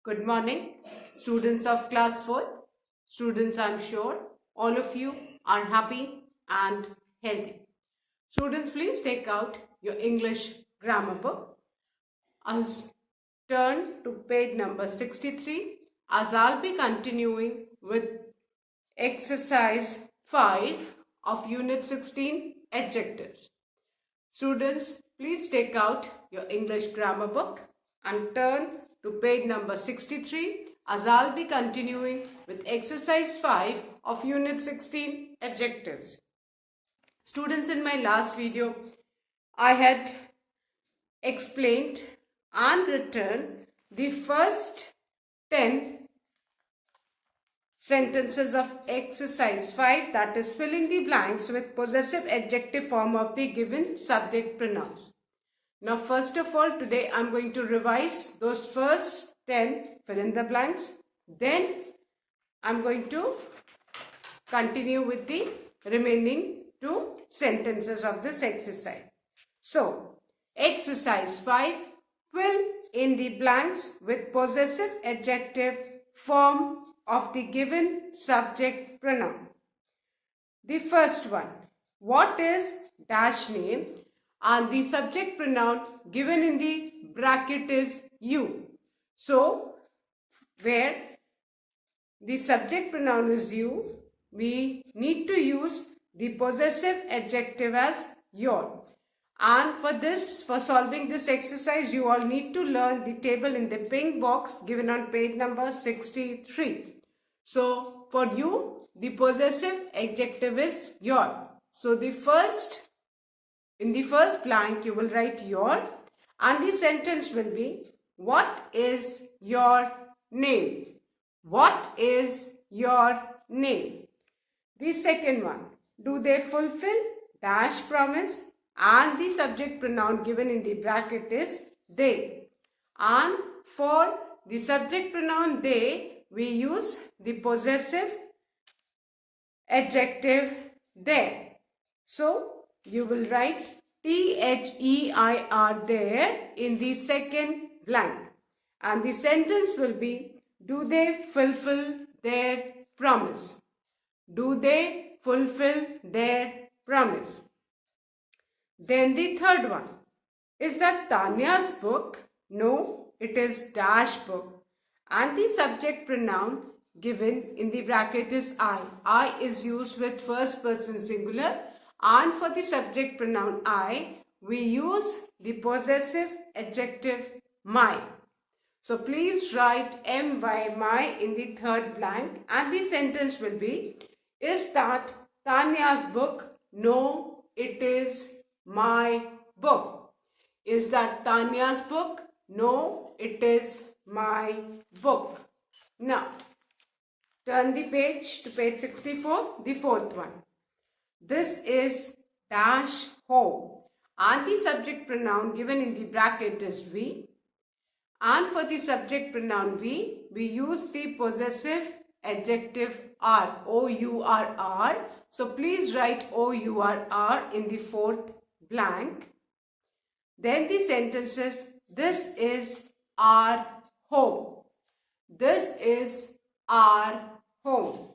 Good morning, students of class 4th. Students, I'm sure all of you are happy and healthy. Students, please take out your English grammar book. As turn to page number 63, as I'll be continuing with exercise 5 of unit 16, adjectives. Students, please take out your English grammar book and turn to page number 63 as I'll be continuing with exercise 5 of unit 16, adjectives. Students, in my last video, I had explained and written the first 10 sentences of exercise 5, that is fill in the blanks with possessive adjective form of the given subject pronouns. Now, first of all, today I'm going to revise those first 10 fill in the blanks. Then I'm going to continue with the remaining 2 sentences of this exercise. So, exercise 5, fill in the blanks with possessive adjective form of the given subject pronoun. The first one, what is dash name? And the subject pronoun given in the bracket is you. So, where the subject pronoun is you, we need to use the possessive adjective as your. And for solving this exercise, you all need to learn the table in the pink box given on page number 63. So, for you, the possessive adjective is your. So, in the first blank, you will write your, and the sentence will be, what is your name? What is your name? The second one, do they fulfill dash promise? And the subject pronoun given in the bracket is they. And for the subject pronoun they, we use the possessive adjective there. So, you will write THEIR there in the second blank. And the sentence will be, do they fulfill their promise? Do they fulfill their promise? Then the third one, is that Tanya's book? No, it is dash book. And the subject pronoun given in the bracket is I. I is used with first person singular, and for the subject pronoun I, we use the possessive adjective my. So please write my in the third blank, and the sentence will be, is that Tanya's book? No, it is my book. Is that Tanya's book? No, it is my book. Now, turn the page to page 64, the fourth one. This is dash home, and the subject pronoun given in the bracket is we. And for the subject pronoun we use the possessive adjective R, O-U-R-R. So please write O-U-R-R in the fourth blank. Then the sentence is, this is our home. This is our home.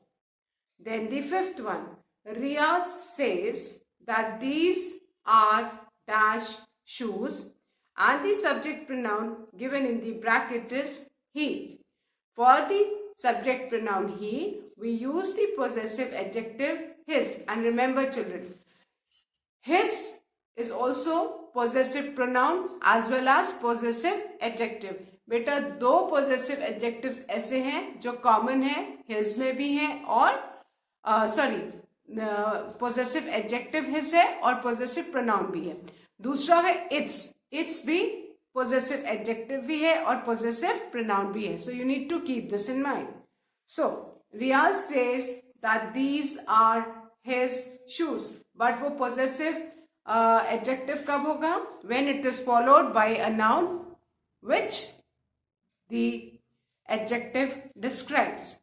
Then the fifth one, Riyaz says that these are dash shoes, and the subject pronoun given in the bracket is he. For the subject pronoun he, we use the possessive adjective his. And remember children, his is also possessive pronoun as well as possessive adjective. बेटा दो possessive adjectives ऐसे हैं जो common है, his में भी है और possessive adjective his है और possessive pronoun भी है. दूसरा है its भी possessive adjective भी है और possessive pronoun भी है. So you need to keep this in mind. So Riyaz says that these are his shoes. But वो possessive adjective कब होगा? When it is followed by a noun which the adjective describes.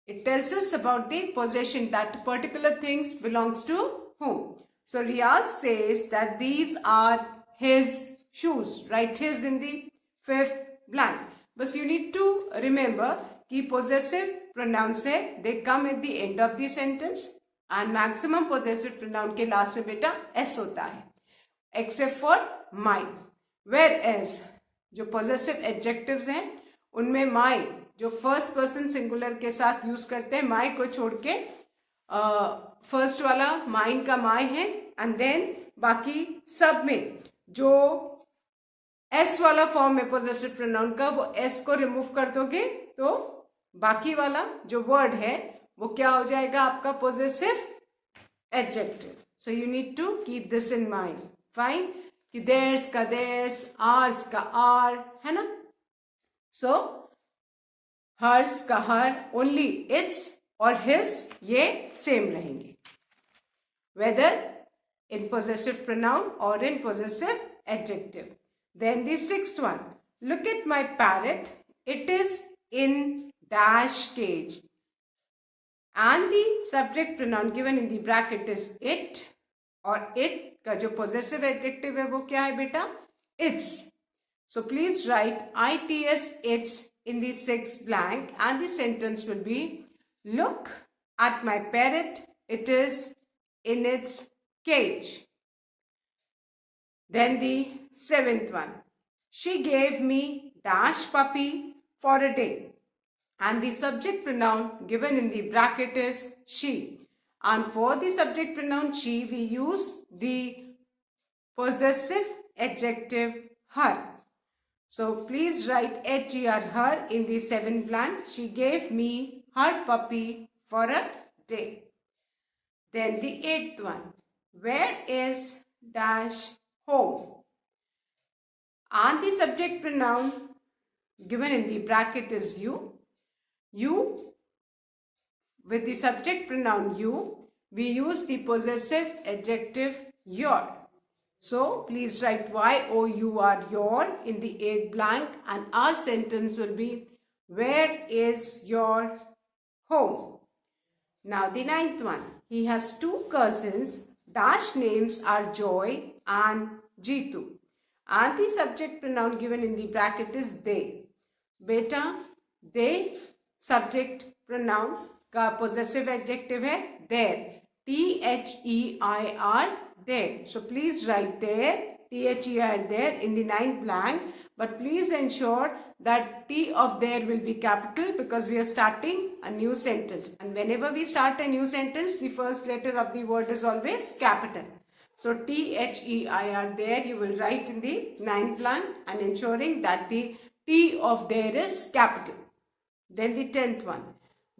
It tells us about the possession, that particular things belongs to whom. So Riyaz says that these are his shoes. Write his in the fifth blank. बस you need to remember कि possessive pronouns है, they come at the end of the sentence and maximum possessive pronoun के last में बेटा S होता है, except for my. Whereas जो possessive adjectives हैं उनमें माई जो फर्स्ट पर्सन सिंगुलर के साथ यूज करते हैं, माई को छोड़ के फर्स्ट वाला माइन का माई है, एंड देन बाकी सब में जो एस वाला फॉर्म है पॉजेसिव प्रोनाउन का, वो एस को रिमूव कर दोगे तो बाकी वाला जो वर्ड है वो क्या हो जाएगा आपका possessive adjective. So you need to keep this in mind. Fine, कि देयर्स का देयर्स, आर्स का आर, है ना। सो हर्स का हर, ओनली इट्स और हिज ये सेम रहेंगे, whether in possessive pronoun or in possessive adjective. Then the sixth one, look at my parrot, it is in dash cage, and the subject pronoun given in the bracket is it, और it का जो possessive adjective है वो क्या है बेटा, its. So please write its its in the sixth blank and the sentence will be, look at my parrot, it is in its cage. Then the seventh one, she gave me dash puppy for a day, and the subject pronoun given in the bracket is she, and for the subject pronoun she we use the possessive adjective her. So please write her, her in the seventh blank. She gave me her puppy for a day. Then the eighth one, where is dash home, and the subject pronoun given in the bracket is you. You, with the subject pronoun you, we use the possessive adjective your. So please write your, your in the eighth blank, and our sentence will be, where is your home. Now the ninth one, he has two cousins, dash names are Joy and Jeetu, and the subject pronoun given in the bracket is they. Beta, they subject pronoun का possessive adjective है their, their, their. So please write their, their there in the ninth blank, but please ensure that T of there will be capital because we are starting a new sentence, and whenever we start a new sentence the first letter of the word is always capital. So their there you will write in the ninth blank and ensuring that the T of there is capital. Then the 10th one,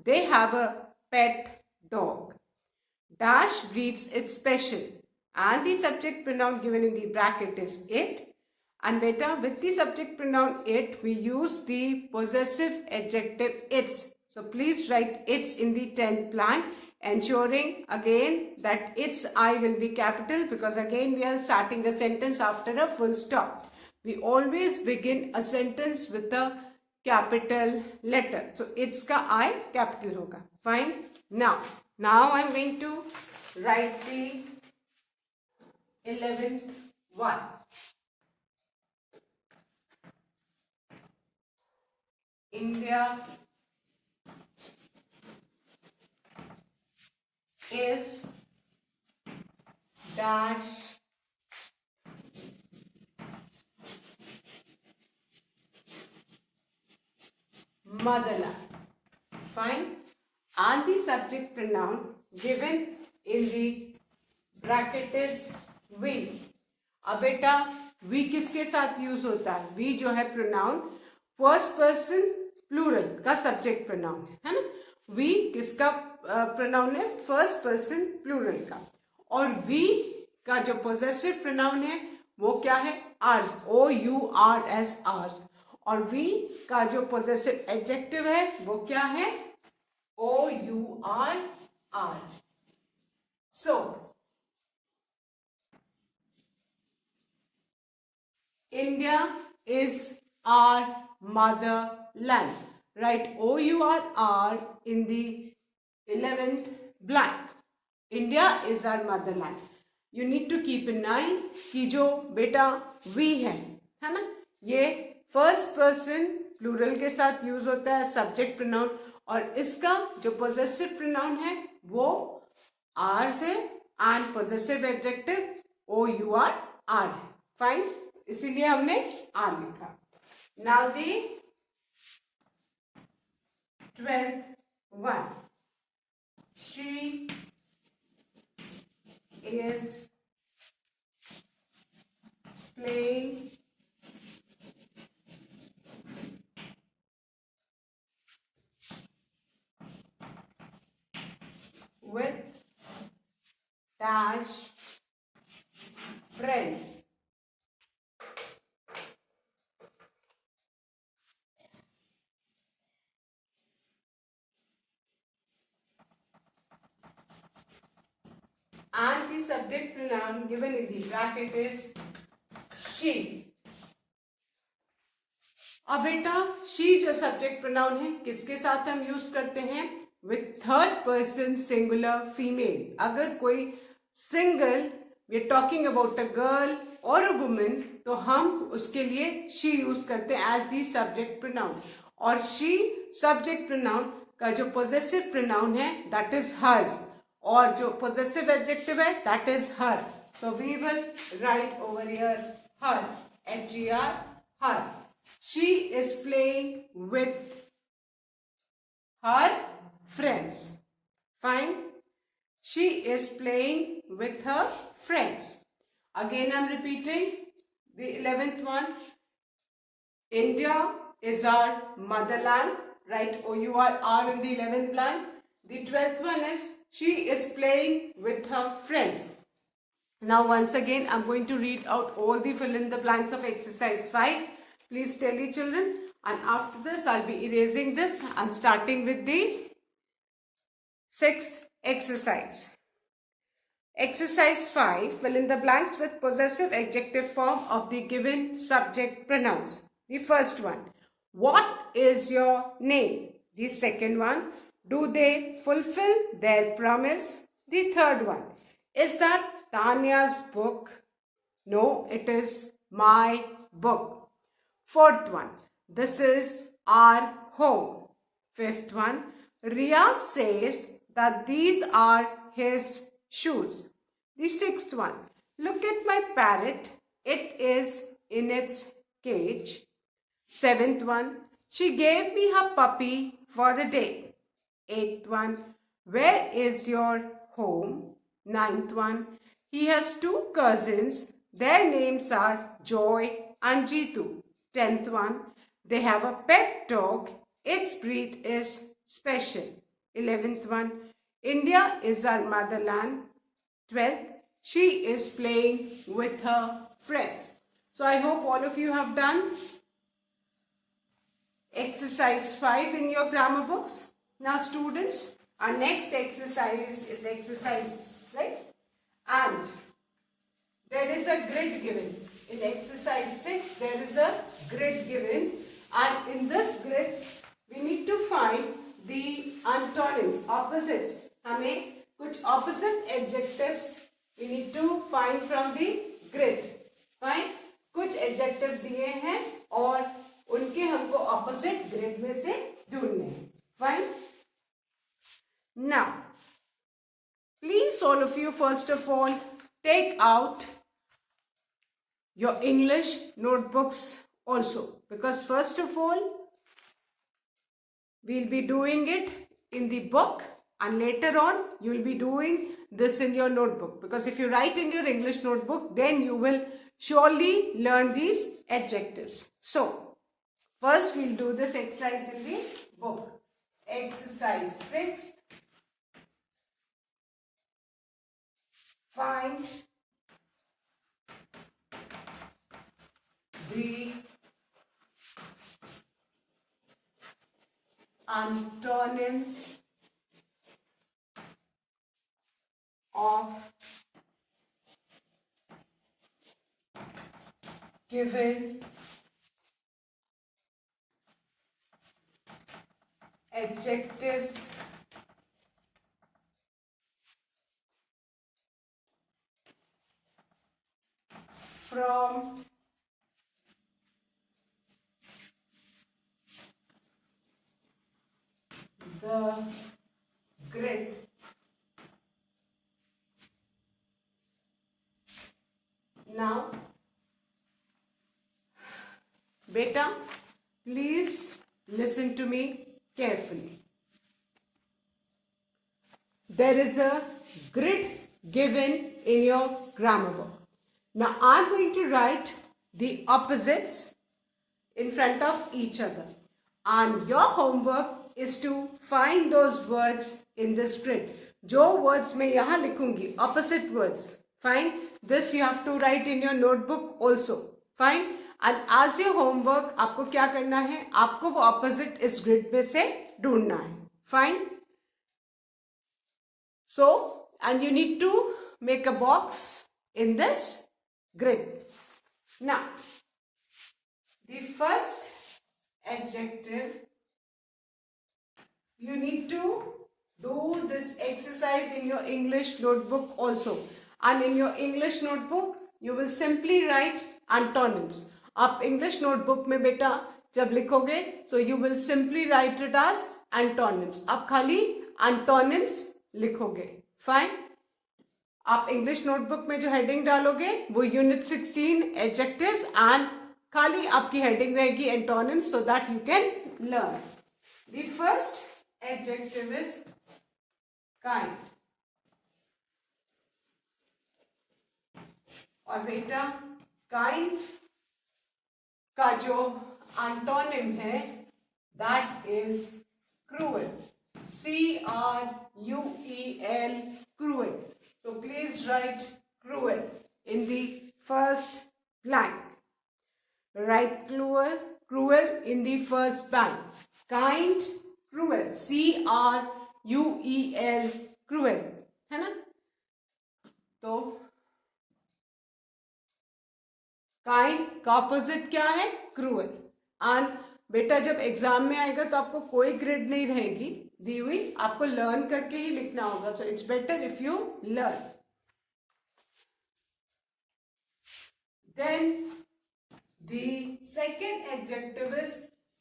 they have a pet dog, dash breeds it's special, and the subject pronoun given in the bracket is it, and beta with the subject pronoun it we use the possessive adjective its. So please write its in the 10th blank, ensuring again that its I will be capital because again we are starting a sentence after a full stop. We always begin a sentence with a capital letter, so its का I capital होगा. Fine. Now I'm going to write the 11th one. India is dash motherland. Fine. And the subject pronoun given in the bracket is we. अब बेटा we किसके साथ use होता है? we जो है प्रोनाउन फर्स्ट पर्सन प्लूरल का subject pronoun है ना. we किसका प्रोनाउन है? फर्स्ट पर्सन प्लूरल का. और we का जो पोजेसिव प्रोनाउन है वो क्या है? ours, OURS, ours. और we का जो पोजेसिव एडजेक्टिव है वो क्या है? OURR. So India is our motherland. Write OURR in the 11th blank. India is our motherland. You need to keep in mind कि जो बेटा we है ना, ये फर्स्ट पर्सन प्लूरल के साथ यूज होता है सब्जेक्ट प्रोनाउन, और इसका जो पोजेसिव प्रोनाउन है वो आर से, and possessive adjective O U R our है. फाइन, इसीलिए हमने आर लिखा. Now the 12th one. She is playing with dash friends. And the subject pronoun given in the bracket is she. अब बेटा she जो subject pronoun है किसके साथ हम यूज करते हैं? With third person singular female. अगर कोई single, we are talking about a girl और अ वुमन, तो हम उसके लिए she यूज करते हैं एज दी सब्जेक्ट प्रोनाउन. और she सब्जेक्ट प्रोनाउन का जो पोजेसिव प्रोनाउन है दैट इज हर्स, और जो पोजेसिव एडजेक्टिव है that is her. So we will write over here her, HER, her. She is playing with her friends. Fine. She is playing with her friends. Again I'm repeating the 11th one. India is our motherland. Right, OUR in the 11th line. The 12th one is she is playing with her friends. Now once again I'm going to read out all the fill in the blanks of exercise 5. Please tally children, and after this I'll be erasing this and starting with the 6th exercise. Exercise 5, fill in the blanks with possessive adjective form of the given subject pronouns. The first one, what is your name? The second one, do they fulfill their promise? The third one, is that Tanya's book? No, it is my book. Fourth one, this is our home. Fifth one, Riya says that these are his shoes. The sixth one, look at my parrot, it is in its cage. Seventh one, she gave me her puppy for a day. Eighth one, where is your home? Ninth one, he has two cousins, their names are Joy and Jitu. 10th one, they have a pet dog, its breed is special. 11th one, India is our motherland. 12th, she is playing with her friends. So I hope all of you have done exercise 5 in your grammar books. Now students, our next exercise is exercise 6, and there is a grid given. In exercise 6, there is a grid given, and in this grid, we need to find the antonyms, opposites. हमें कुछ opposite adjectives we need to find from the grid. Fine? कुछ adjectives दिए हैं और उनके हमको opposite grid में से ढूंढने हैं. Fine? Now, please all of you first of all take out your English notebooks also, because first of all we'll be doing it in the book, and later on you will be doing this in your notebook, because if you write in your English notebook then you will surely learn these adjectives. So first we'll do this exercise in the book. Exercise 6, find the antonyms of given adjectives from the grid. Now, beta, please listen to me carefully. There is a grid given in your grammar book. Now, I'm going to write the opposites in front of each other. And your homework is to find those words in this grid. जो words मैं यहाँ लिखूंगी, opposite words. Fine. This you have to write in your notebook also. Fine. And as your homework, आपको क्या करना है? आपको वो opposite इस grid में से ढूंढना है. Fine. So, and you need to make a box in this grid. Now, the first adjective, you need to do this exercise in your English notebook also. And in your English notebook, you will simply write antonyms. आप English notebook में बेटा जब लिखोगे, so you will simply write it as antonyms. आप खाली antonyms लिखोगे. Fine. आप English notebook में जो हेडिंग डालोगे वो यूनिट 16 एडजेक्टिव्स एंड खाली आपकी हेडिंग रहेगी antonyms so that you can learn. The first adjective is kind. और बेटा काइंड का जो एंटोनिम है that is cruel. C-R-U-E-L, cruel. So please write cruel in the first blank. Write cruel in the first blank. Kind, cruel. C-R-U-E-L, cruel. है ना? तो kind का opposite क्या है? Cruel. And बेटा जब एग्जाम में आएगा तो आपको कोई ग्रेड नहीं रहेगी दी हुई, आपको लर्न करके ही लिखना होगा. So it's better if you learn. Then the second adjective is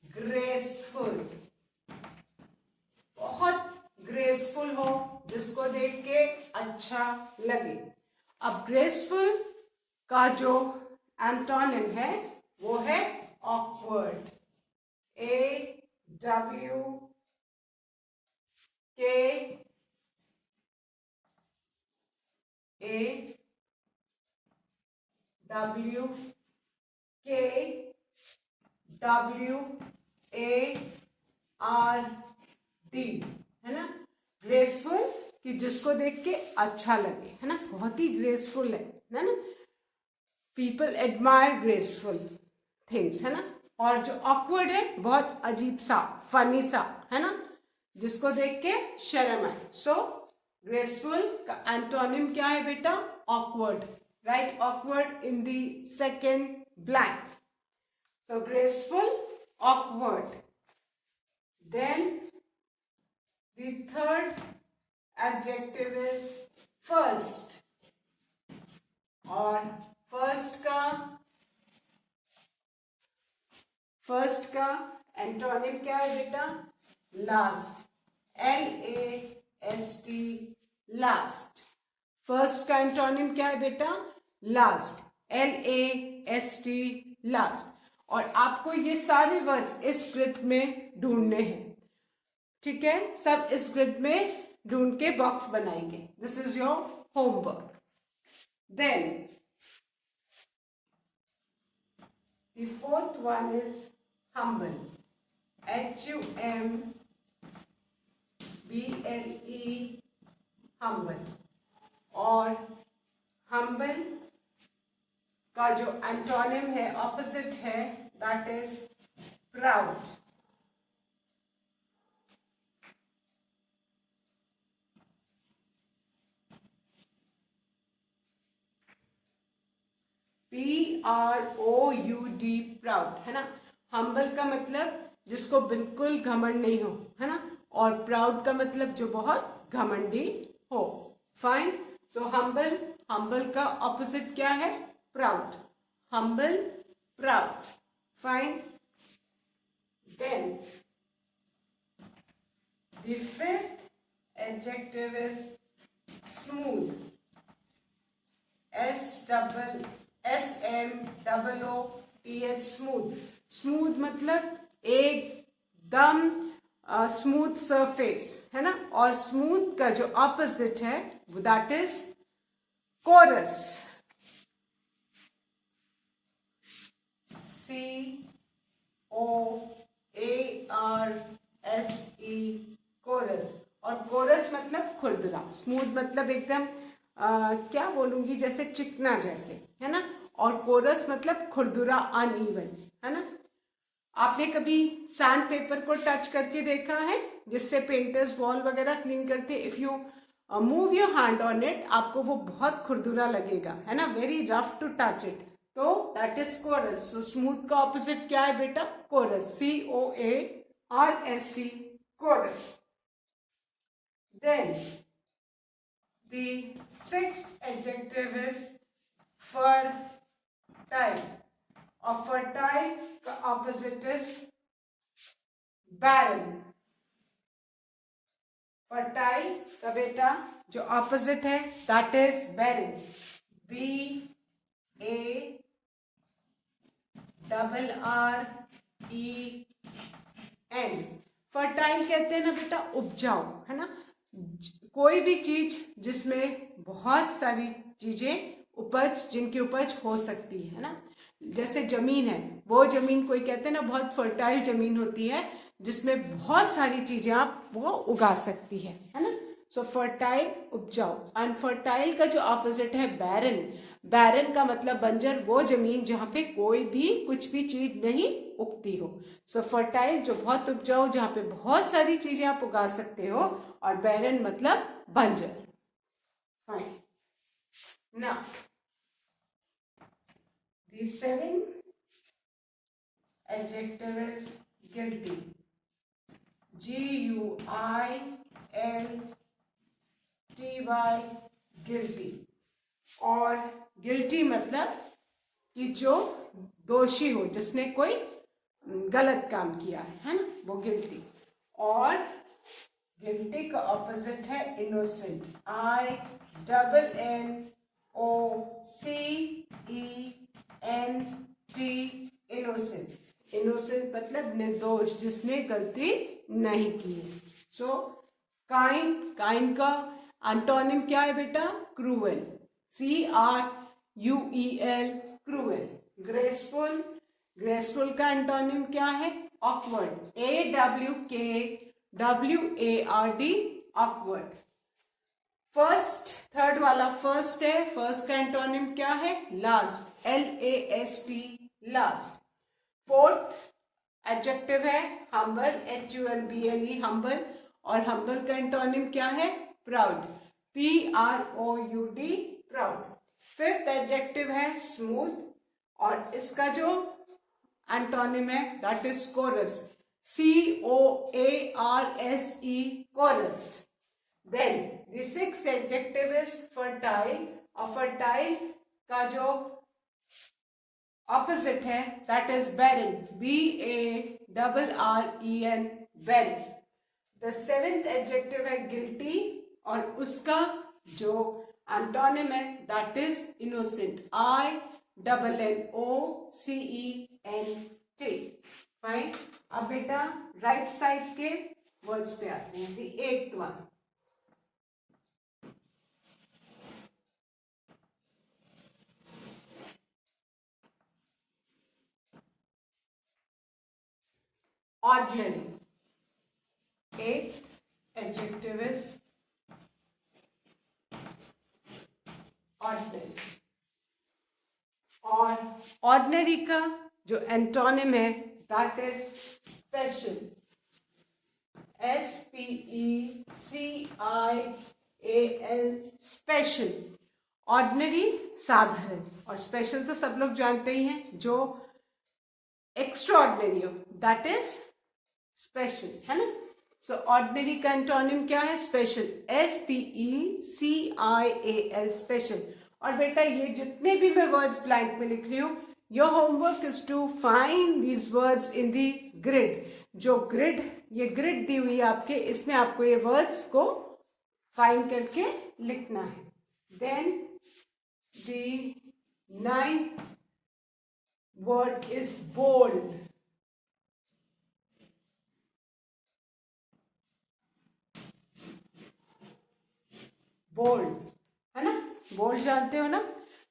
graceful. बहुत ग्रेसफुल हो, जिसको देख के अच्छा लगे. अब ग्रेसफुल का जो एंटोनिम है वो है ऑकवर्ड. A-W-K-W-A-R-D है ना. ग्रेसफुल कि जिसको देख के अच्छा लगे, है ना. बहुत ही ग्रेसफुल है ना. पीपल एडमायर ग्रेसफुल थिंग्स, है ना. और जो ऑकवर्ड है बहुत अजीब सा, फनी सा, है ना, जिसको देख के शर्म आए. सो ग्रेसफुल का एंटोनिम क्या है बेटा? Awkward. Right awkward in the second blank. So graceful, awkward. Then the third adjective is first. और फर्स्ट का एंटोनिम क्या है बेटा? लास्ट. LAST, last. फर्स्ट का एंटोनिम क्या है बेटा? लास्ट. LAST, last. और आपको ये सारे वर्ड्स इस ग्रिड में ढूंढने हैं. ठीक है, सब इस ग्रिड में ढूंढ के बॉक्स बनाएंगे. This is your homework. Then the fourth one is humble. HUMBLE, humble. और humble का जो एंटोनिम है, ऑपोजिट है, that is proud. PROUD, proud, है ना. हम्बल का मतलब जिसको बिल्कुल घमंड नहीं हो, है ना. और प्राउड का मतलब जो बहुत घमंडी हो. फाइन. सो हम्बल, हम्बल का ऑपोजिट क्या है? Proud. Humble, proud. Fine. Then the The fifth adjective is smooth. SMOOTH, smooth. Smooth मतलब एकदम स्मूथ सरफेस है ना, और स्मूथ का जो ऑपोजिट है वो that is coarse. COARSE, coarse. और कोरस मतलब खुरदुरा. स्मूथ मतलब एकदम क्या बोलूंगी, जैसे चिकना जैसे, है ना. और कोरस मतलब खुरदुरा, अनइवन, है ना. आपने कभी सैंड पेपर को टच करके देखा है, जिससे पेंटर्स वॉल वगैरह क्लीन करते हैं. If you move your hand on it, आपको वो बहुत खुरदुरा लगेगा, है ना, very rough to touch it. तो that is coarse. So smooth का ऑपोजिट क्या है बेटा? Coarse. COARSE, coarse. Then the sixth adjective is fertile. और fertile का opposite is barren. fertile का बेटा जो opposite है that is barren. BARREN. fertile कहते हैं ना बेटा उपजाऊ, है ना. कोई भी चीज जिसमें बहुत सारी चीजें उपज, जिनकी उपज हो सकती है ना. जैसे जमीन है, वो जमीन कोई कहते हैं ना बहुत फर्टाइल जमीन होती है, जिसमें बहुत सारी चीजें आप वो उगा सकती है ना. सो फर्टाइल उपजाऊ. अनफर्टाइल का जो ऑपोजिट है बैरन. बैरन का मतलब बंजर, वो जमीन जहां पे कोई भी कुछ भी चीज नहीं उगती हो. सो फर्टाइल जो बहुत उपजाऊ, जहां पे बहुत सारी चीजें आप उगा सकते हो, और बैरन मतलब बंजर. Fine. Now the seventh adjective is guilty. GUILTY, guilty. और guilty मतलब कि जो दोषी हो, जिसने कोई गलत काम किया है ना, वो guilty. और guilty का ऑपोजिट है innocent. INNOCENT, innocent. innocent मतलब निर्दोष, जिसने गलती नहीं की. सो काइंड का एंटोनिम क्या है बेटा? क्रूएल. CRUEL, cruel. ग्रेसफुल का एंटोनिम क्या है? ऑकवर्ड. AWKWARD, awkward. थर्ड वाला फर्स्ट है. फर्स्ट का एंटोनिम क्या है? Last. LAST, last. Fourth adjective है हम्बल. HUMBLE, humble. और हम्बल का एंटोनिम क्या है? Proud. PROUD, proud. Fifth adjective है स्मूथ, और इसका जो एंटोनिम है that is coarse. COARSE, coarse. Then the sixth adjective is fertile. और fertile का जो opposite है that is barren. BARREN, barren. The seventh adjective है guilty, और उसका जो antonym है that is innocent. INNOCENT. Fine. अब बेटा राइट साइड के वर्ड्स पे आते हैं. The eighth one. Ordinary. Eighth adjective is ordinary. और ordinary का जो एंटोनिम है that is special. SPECIAL, special. Ordinary साधारण, और स्पेशल तो सब लोग जानते ही हैं, जो एक्स्ट्रा ऑर्डिनरी हो दैट इज स्पेशल, है ना. सो ऑर्डिनरी का एंटोनिम क्या है? स्पेशल. SPECIAL, special. और बेटा ये जितने भी मैं वर्ड्स ब्लैंक में लिख रही हूँ, your homework is to find these words in the grid. जो ग्रिड, ये ग्रिड दी हुई है आपके, इसमें आपको ये वर्ड्स को फाइंड करके लिखना है. Then the 9th word is bold. Bold है ना, बोल्ड जानते हो ना,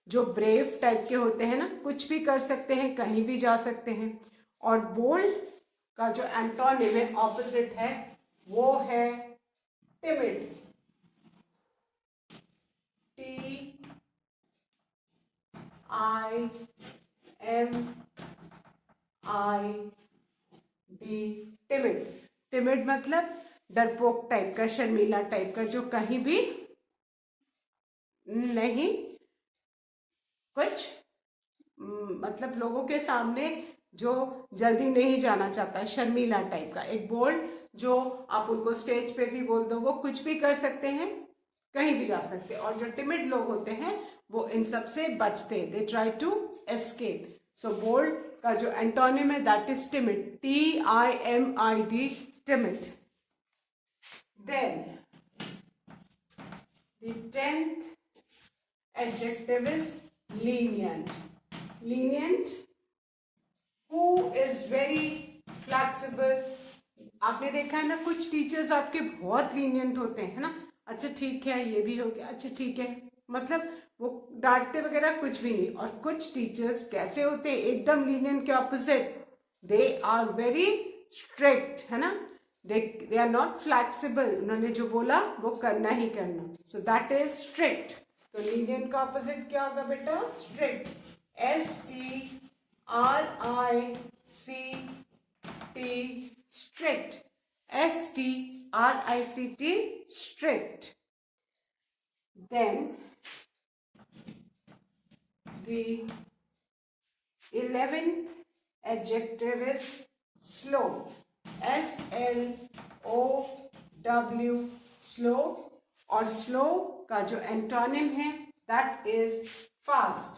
जो ब्रेव टाइप के होते हैं ना, कुछ भी कर सकते हैं, कहीं भी जा सकते हैं. और बोल्ड का जो एंटोनिम है, ऑपोजिट है, वो है टिमिड. TIMID. टिमिड मतलब डरपोक टाइप का, शर्मीला टाइप का, जो कहीं भी नहीं कुछ मतलब लोगों के सामने जो जल्दी नहीं जाना चाहता, शर्मीला टाइप का. एक बोल्ड जो आप उनको स्टेज पे भी बोल दो, वो कुछ भी कर सकते हैं, कहीं भी जा सकते हैं. और जो टिमिड लोग होते हैं वो इन सब से बचते, they try to escape. So bold का जो एंटोनिम है that is timid. TIMID, timid. Then the 10th adjective is lenient. Lenient, who is very flexible. आपने देखा है ना, कुछ टीचर्स आपके बहुत लीनियंट होते हैं, है ना. अच्छा ठीक है, ये भी हो गया, अच्छा ठीक है, मतलब वो डांटते वगैरह कुछ भी नहीं. और कुछ टीचर्स कैसे होते हैं, एकदम लीनियंट के opposite, they are very strict, है ना. they are not flexible. उन्होंने जो बोला वो करना ही करना. so that is strict. तो lenient का opposite क्या होगा बेटा, strict. STRICT, strict. STRICT, strict. Then the 11th adjective is slow. SLOW, slow. और slow का जो एंटोनिम है that is fast.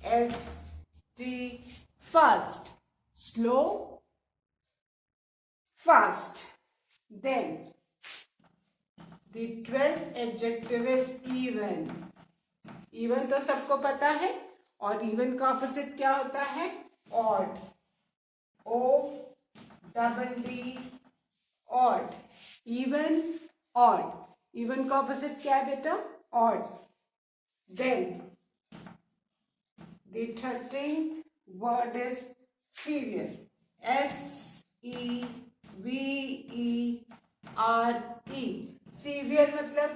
FAST, fast. Slow, fast. Then the 12th adjective is even. even तो सबको पता है, और even का ऑपोजिट क्या होता है, odd. ODD, odd. even, odd. even का ऑपोजिट क्या है बेटा, odd. Then the 13th word is severe. SEVERE. severe मतलब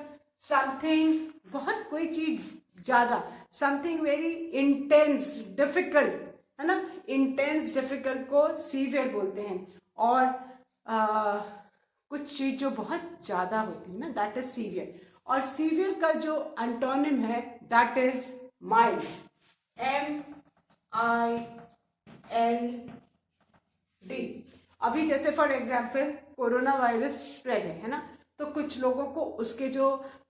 something, बहुत कोई चीज ज्यादा, something very intense, difficult, है ना. इंटेंस डिफिकल्ट को सीवियर बोलते हैं. और कुछ चीज जो बहुत ज्यादा होती है ना, दैट इज सीवियर. और सीवियर का जो एंटोनिम है दैट इज माइल्ड. MILD. अभी जैसे for example corona virus spread है ना, तो कुछ लोगों को उसके जो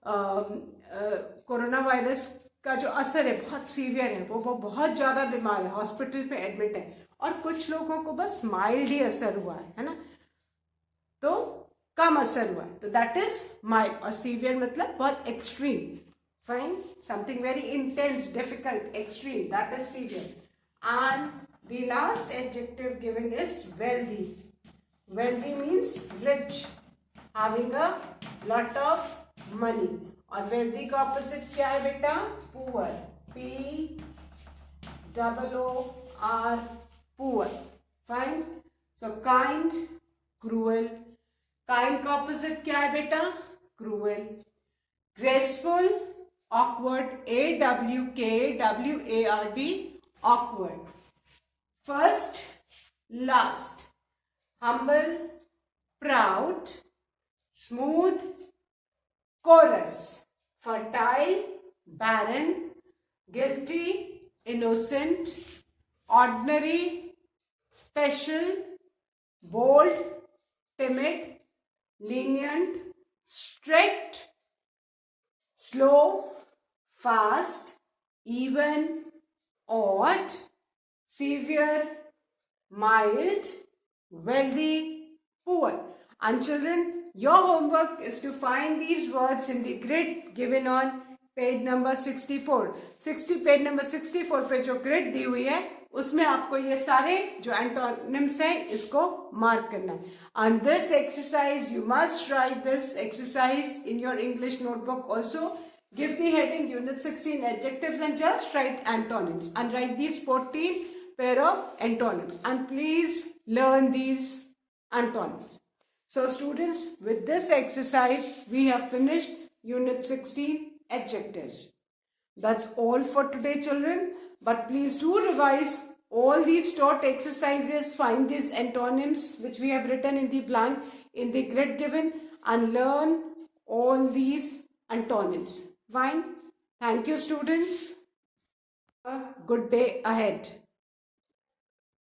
कोरोना वायरस का जो असर है बहुत सीवियर है, वो बहुत ज्यादा बीमार है, हॉस्पिटल पे एडमिट है. और कुछ लोगों को बस माइल्ड ही असर हुआ है ना, तो कम असर हुआ है, तो दैट इज माइल्ड. और सीवियर मतलब बहुत extreme. Fine, something very intense, difficult, extreme, that is severe. And the last adjective given is wealthy. Wealthy means rich, having a lot of money. और वेल्दी का ऑपोजिट क्या है बेटा, poor. POOR, poor. Fine. So kind, cruel. Kind का opposite क्या है बेटा, cruel. Graceful, awkward. AWKWARD, awkward. First, last. Humble, proud. Smooth, chorus. Fertile, barren. Guilty, innocent. Ordinary, special. Bold, timid. Lenient, strict. Slow, fast. Even, odd. Severe, mild, wealthy, poor. And children, your homework is to find these words in the grid given on page number 64 page number 64 पे जो grid दी हुई है उसमें आपको ये सारे जो एंटोनिम्स है इसको मार्क करना है. And this exercise you must write this exercise in your English notebook also. Give the heading Unit 16 adjectives and just write antonyms and write these 14 pair of antonyms and please learn these antonyms. So students, with this exercise we have finished Unit 16 adjectives. That's all for today children, but please do revise all these taught exercises, find these antonyms which we have written in the blank in the grid given and learn all these antonyms. Fine. Thank you students. A good day ahead.